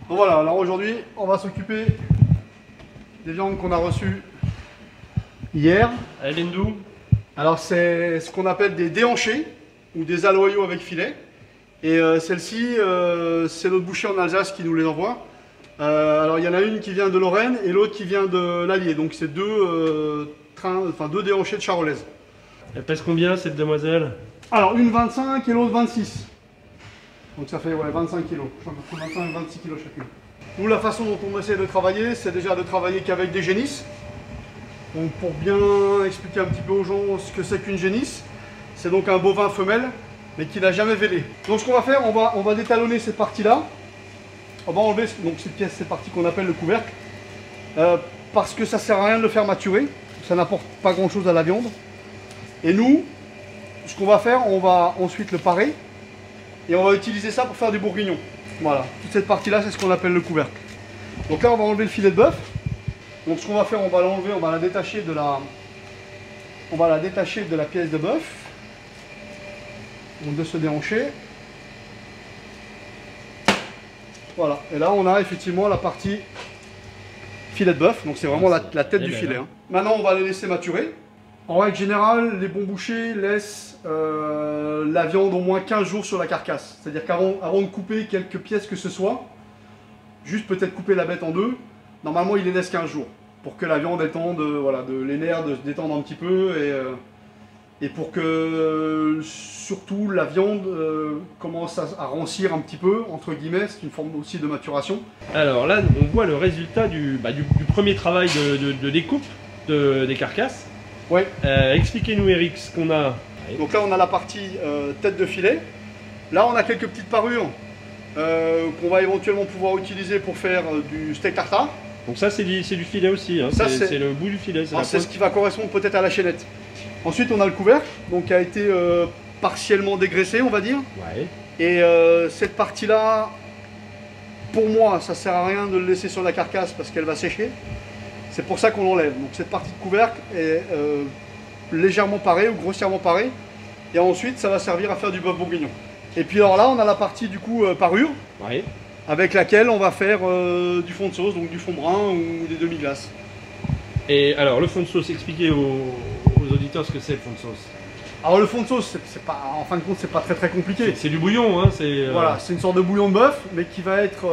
Donc voilà, alors aujourd'hui, on va s'occuper des viandes qu'on a reçues hier. Elle vient d'où? Alors c'est ce qu'on appelle des déhanchés ou des aloyaux avec filet. Et celle-ci, c'est notre boucher en Alsace qui nous les envoie. Alors il y en a une qui vient de Lorraine et l'autre qui vient de l'Allier. Donc c'est deux déhanchés de charolaise. Elle pèse combien cette demoiselle? Alors une 25 et l'autre 26. Donc ça fait 25 kg. Je crois que 25 et 26 kg chacune. Nous, la façon dont on essaie de travailler, c'est déjà de travailler qu'avec des génisses. Donc pour bien expliquer un petit peu aux gens ce que c'est qu'une génisse, c'est donc un bovin femelle, mais qui n'a jamais vélé. Donc ce qu'on va faire, on va détalonner cette partie-là. On va enlever donc cette partie qu'on appelle le couvercle. Parce que ça ne sert à rien de le faire maturer. Ça n'apporte pas grand-chose à la viande. Et nous, ce qu'on va faire, on va ensuite le parer. Et on va utiliser ça pour faire du bourguignon. Voilà, toute cette partie-là, c'est ce qu'on appelle le couvercle. Donc là, on va enlever le filet de bœuf. Donc ce qu'on va faire, on va l'enlever, on va la détacher de la pièce de bœuf. Donc de ce déhanché. Voilà, et là on a effectivement la partie filet de bœuf. Donc c'est vraiment la tête du filet. Hein. Maintenant, on va les laisser maturer. En règle générale, les bons bouchers laissent la viande au moins 15 jours sur la carcasse. C'est-à-dire qu'avant de couper quelques pièces que ce soit, juste peut-être couper la bête en deux, normalement ils les laissent 15 jours. Pour que la viande ait le temps les nerfs de se détendre un petit peu et pour que surtout la viande commence à rancir un petit peu, entre guillemets, c'est une forme aussi de maturation. Alors là, on voit le résultat du premier travail de découpe des carcasses. Ouais. Expliquez-nous Eric ce qu'on a. Donc là on a la partie tête de filet. Là on a quelques petites parures qu'on va éventuellement pouvoir utiliser pour faire du steak tartare. Donc ça c'est du filet aussi, hein. C'est le bout du filet. C'est ce qui va correspondre peut-être à la chaînette. Ensuite on a le couvercle, donc qui a été partiellement dégraissé on va dire. Ouais. Et cette partie là, pour moi ça sert à rien de le laisser sur la carcasse parce qu'elle va sécher. C'est pour ça qu'on l'enlève. Donc cette partie de couvercle est légèrement parée ou grossièrement parée. Et ensuite ça va servir à faire du bœuf bourguignon. Et puis alors là on a la partie du coup parure. Ouais. Avec laquelle on va faire du fond de sauce, donc du fond brun ou des demi-glaces. Et alors le fond de sauce, expliquez aux auditeurs ce que c'est le fond de sauce. Alors le fond de sauce, en fin de compte, c'est pas très compliqué. C'est du bouillon, hein. Voilà, c'est une sorte de bouillon de bœuf, mais qui va être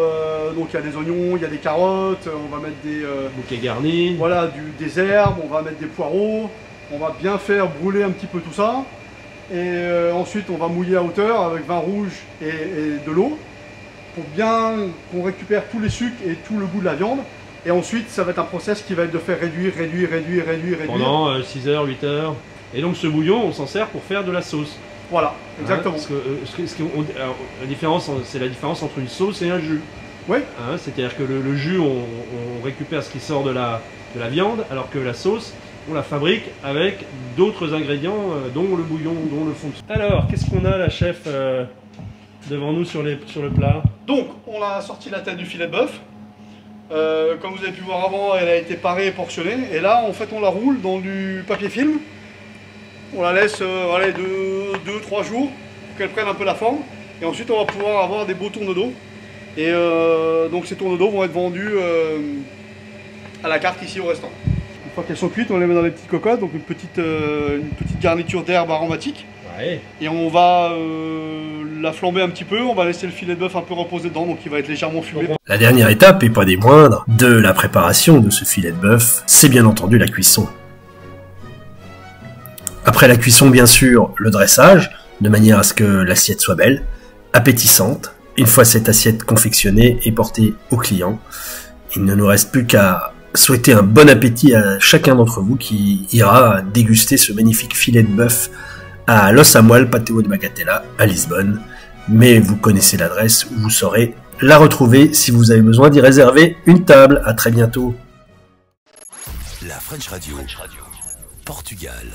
donc il y a des oignons, il y a des carottes, on va mettre des bouquets garnis. Voilà, des herbes, on va mettre des poireaux, on va bien faire brûler un petit peu tout ça, et ensuite on va mouiller à hauteur avec vin rouge et de l'eau pour bien qu'on récupère tous les sucres et tout le goût de la viande. Et ensuite, ça va être un process qui va être de faire réduire. Pendant 6 heures, 8 heures. Et donc ce bouillon, on s'en sert pour faire de la sauce. Voilà, exactement. Parce que, la différence, c'est la différence entre une sauce et un jus. Oui. C'est-à-dire que le jus, on récupère ce qui sort de la viande, alors que la sauce, on la fabrique avec d'autres ingrédients, dont le bouillon, dont le fond de sauce. Alors, qu'est-ce qu'on a, la chef, devant nous sur le plat? Donc, on a sorti la tête du filet de bœuf. Comme vous avez pu voir avant, elle a été parée et portionnée. Et là, en fait, on la roule dans du papier film. On la laisse 2-3 jours pour qu'elle prenne un peu la forme. Et ensuite, on va pouvoir avoir des beaux tourneaux d'eau. Et donc, ces tourneaux d'eau vont être vendus à la carte ici au restaurant. Une fois qu'elles sont cuites, on les met dans les petites cocottes. Donc, une petite garniture d'herbes aromatiques. Ouais. Et on va la flamber un petit peu, on va laisser le filet de bœuf un peu reposer dedans, donc il va être légèrement fumé. La dernière étape, et pas des moindres, de la préparation de ce filet de bœuf, c'est bien entendu la cuisson. Après la cuisson, bien sûr, le dressage, de manière à ce que l'assiette soit belle, appétissante. Une fois cette assiette confectionnée et portée au client, il ne nous reste plus qu'à souhaiter un bon appétit à chacun d'entre vous qui ira déguster ce magnifique filet de bœuf à Los Amoal Pateo de Bagatella, à Lisbonne. Mais vous connaissez l'adresse où vous saurez la retrouver si vous avez besoin d'y réserver une table. À très bientôt. La French Radio, Portugal.